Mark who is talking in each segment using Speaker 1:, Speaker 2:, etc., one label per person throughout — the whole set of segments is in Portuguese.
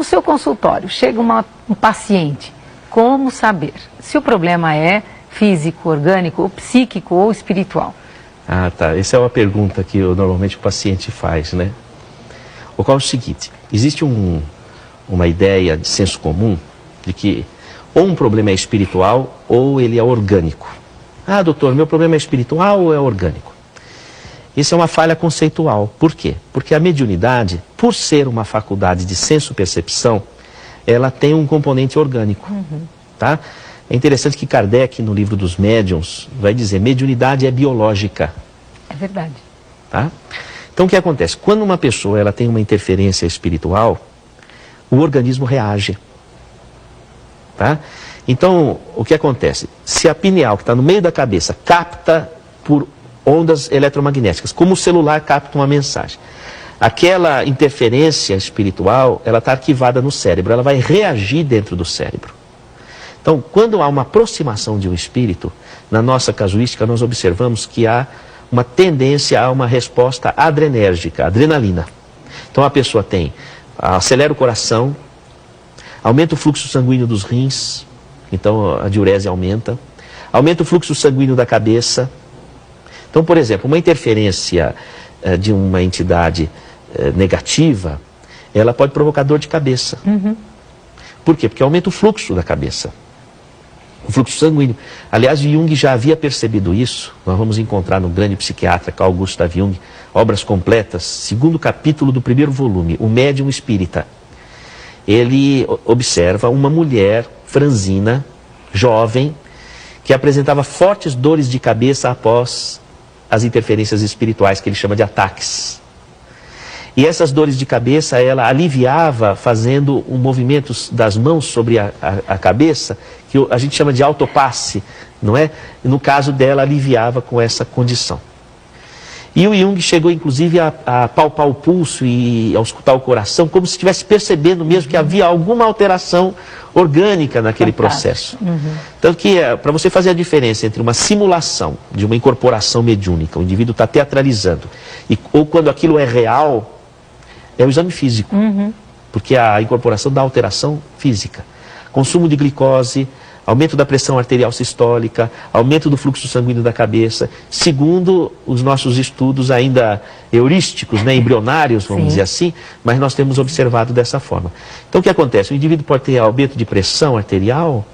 Speaker 1: No seu consultório, chega um paciente, como saber se o problema é físico, orgânico, ou psíquico ou espiritual?
Speaker 2: Ah, tá. Essa é uma pergunta que normalmente o paciente faz, né? O qual é o seguinte, existe uma ideia de senso comum de que ou um problema é espiritual ou ele é orgânico. Ah, doutor, meu problema é espiritual ou é orgânico? Isso é uma falha conceitual. Por quê? Porque a mediunidade, por ser uma faculdade de senso-percepção, ela tem um componente orgânico. Tá? É interessante que Kardec, no livro dos médiuns, vai dizer, mediunidade é biológica.
Speaker 1: É verdade.
Speaker 2: Tá? Então o que acontece? Quando uma pessoa ela tem uma interferência espiritual, o organismo reage. Tá? Então, o que acontece? Se a pineal, que está no meio da cabeça, capta por ondas eletromagnéticas, como o celular capta uma mensagem, aquela interferência espiritual, ela está arquivada no cérebro, ela vai reagir dentro do cérebro. Então, quando há uma aproximação de um espírito, na nossa casuística nós observamos que há uma tendência a uma resposta adrenérgica, adrenalina. Então a pessoa acelera o coração, aumenta o fluxo sanguíneo dos rins, então a diurese aumenta o fluxo sanguíneo da cabeça. Então, por exemplo, uma interferência de uma entidade negativa, ela pode provocar dor de cabeça. Por quê? Porque aumenta o fluxo da cabeça, o fluxo sanguíneo. Aliás, Jung já havia percebido isso. Nós vamos encontrar no grande psiquiatra Carl Gustav Jung, obras completas, segundo capítulo do primeiro volume, O Médium Espírita. Ele observa uma mulher franzina, jovem, que apresentava fortes dores de cabeça após as interferências espirituais, que ele chama de ataques. E essas dores de cabeça, ela aliviava fazendo movimentos das mãos sobre a cabeça, que a gente chama de autopasse, não é? No caso dela, aliviava com essa condição. E o Jung chegou, inclusive, a palpar o pulso e a escutar o coração, como se estivesse percebendo mesmo que havia alguma alteração orgânica naquele processo. Então, para você fazer a diferença entre uma simulação de uma incorporação mediúnica, o indivíduo está teatralizando, ou quando aquilo é real, é o exame físico. Porque a incorporação dá alteração física. Consumo de glicose, aumento da pressão arterial sistólica, aumento do fluxo sanguíneo da cabeça, segundo os nossos estudos ainda heurísticos, né, embrionários, vamos dizer assim, mas nós temos observado dessa forma. Então o que acontece? O indivíduo pode ter aumento de pressão arterial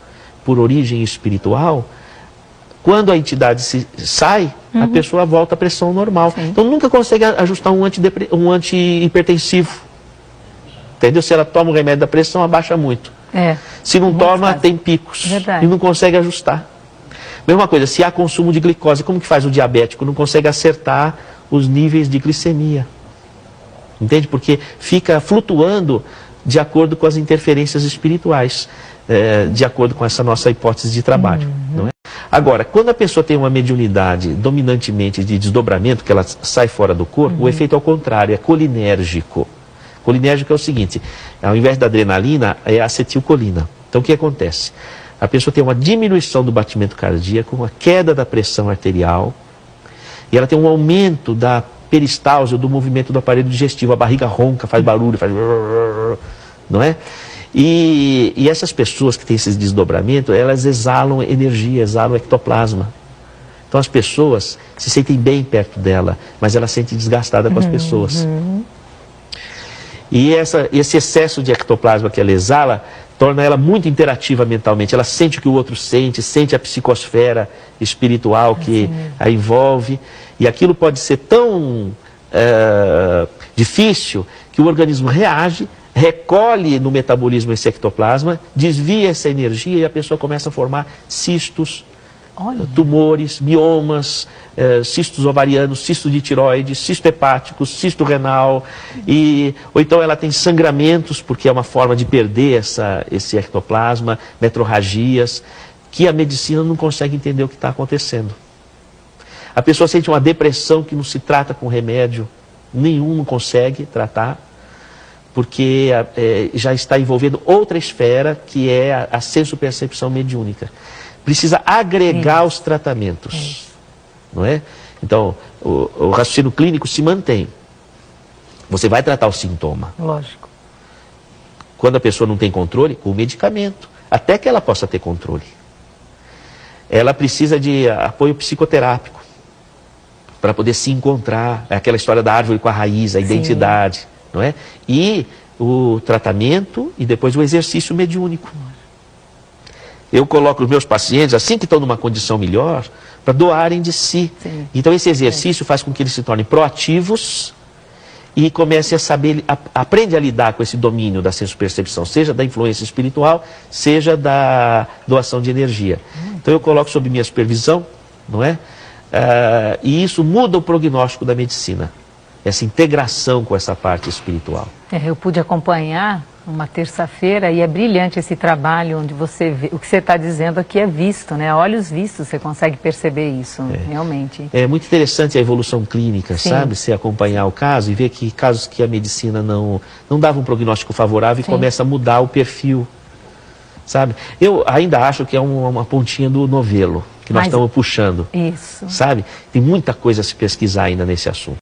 Speaker 2: por origem espiritual. Quando a entidade sai, a pessoa volta à pressão normal. Então nunca consegue ajustar um antihipertensivo. Entendeu? Se ela toma o remédio da pressão, abaixa muito. Se não toma, tem picos. E não consegue ajustar. Mesma coisa, se há consumo de glicose, como que faz o diabético? Não consegue acertar os níveis de glicemia. Entende? Porque fica flutuando de acordo com as interferências espirituais, de acordo com essa nossa hipótese de trabalho. Não é? Agora, quando a pessoa tem uma mediunidade dominantemente de desdobramento, que ela sai fora do corpo, o efeito é o contrário, é colinérgico. Colinérgico é o seguinte, ao invés da adrenalina, é a acetilcolina. Então o que acontece? A pessoa tem uma diminuição do batimento cardíaco, uma queda da pressão arterial, e ela tem um aumento da peristalse, do movimento do aparelho digestivo, a barriga ronca, faz barulho, faz... não é? E essas pessoas que têm esse desdobramento, elas exalam energia, exalam ectoplasma. Então as pessoas se sentem bem perto dela, mas ela se sente desgastada com as pessoas. E esse excesso de ectoplasma que ela exala, torna ela muito interativa mentalmente. Ela sente o que o outro sente, sente a psicosfera espiritual que a envolve. E aquilo pode ser tão difícil que o organismo reage, recolhe no metabolismo esse ectoplasma, desvia essa energia e a pessoa começa a formar cistos, tumores, miomas, cistos ovarianos, cisto de tiroide, cisto hepático, cisto renal, ou então ela tem sangramentos, porque é uma forma de perder esse ectoplasma, metrorragias, que a medicina não consegue entender o que está acontecendo. A pessoa sente uma depressão que não se trata com remédio nenhum, não consegue tratar, porque já está envolvendo outra esfera, que é a senso-percepção mediúnica. Precisa agregar os tratamentos, não é? Então, o raciocínio clínico se mantém. Você vai tratar o sintoma.
Speaker 1: Lógico.
Speaker 2: Quando a pessoa não tem controle, com o medicamento, até que ela possa ter controle. Ela precisa de apoio psicoterápico para poder se encontrar, é aquela história da árvore com a raiz, a identidade, não é? E o tratamento e depois o exercício mediúnico. Eu coloco os meus pacientes, assim que estão numa condição melhor, para doarem de si.
Speaker 1: Sim.
Speaker 2: Então esse exercício faz com que eles se tornem proativos e comecem a saber, aprende a lidar com esse domínio da senso-percepção, seja da influência espiritual, seja da doação de energia. Então eu coloco sob minha supervisão, não é? E isso muda o prognóstico da medicina, essa integração com essa parte espiritual.
Speaker 1: Eu pude acompanhar uma terça-feira e é brilhante esse trabalho onde você vê, o que você está dizendo aqui é visto, né? A olhos vistos você consegue perceber isso, realmente. É
Speaker 2: muito interessante a evolução clínica, sabe? Você acompanhar o caso e ver que casos que a medicina não dava um prognóstico favorável e começa a mudar o perfil, sabe? Eu ainda acho que é uma pontinha do novelo que nós estamos puxando,
Speaker 1: isso,
Speaker 2: sabe? Tem muita coisa a se pesquisar ainda nesse assunto.